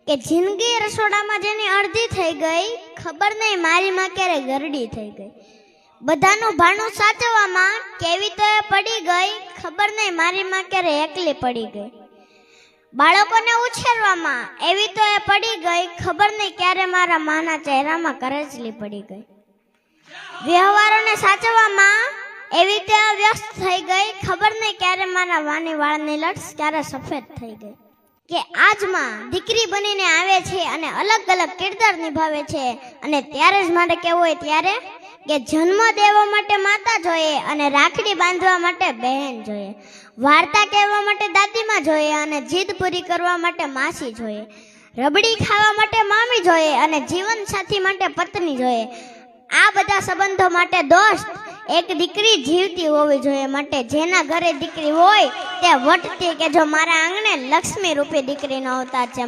કે જિંદગી રસોડામાં જેની અડધી થઈ ગઈ, ખબર નહીં મારી માં ક્યારે ગરડી થઈ ગઈ. બધાનું ભાણું સાચવવામાં કેવી તો એ પડી ગઈ, ખબર નહીં મારી માં ક્યારે એકલી પડી ગઈ. બાળકોને ઉછેરવામાં એવી તો એ પડી ગઈ, ખબર નહીં ક્યારે મારા માના ચહેરામાં કરચલી પડી ગઈ. વ્યવહારોને સાચવવામાં એવી તો વ્યસ્ત થઈ ગઈ, ખબર નહીં ક્યારે મારા વાની વાળની લટ્સ ક્યારે સફેદ થઈ ગઈ. કે આજમાં દીકરી બનીને આવે છે અને અલગ અલગ કિરદાર નિભાવે છે, અને ત્યારે જ મારે કહેવું હોય ત્યારે કે જન્મ દેવા માટે માતા જોઈએ અને રાખડી બાંધવા માટે બહેન જોઈએ, વાર્તા કહેવા માટે દાદીમાં જોઈએ અને જીદ પૂરી કરવા માટે માસી જોઈએ, રબડી ખાવા માટે મામી જોઈએ અને જીવન સાથી માટે પત્ની જોઈએ. આ બધા સંબંધો માટે દોસ્ત એક દીકરી જીવતી હોવી જોઈએ. માટે જેના ઘરે દીકરી હોય તે વટતી કે જો મારા આંગણે લક્ષ્મી રૂપી દીકરીનો અવતાર છે.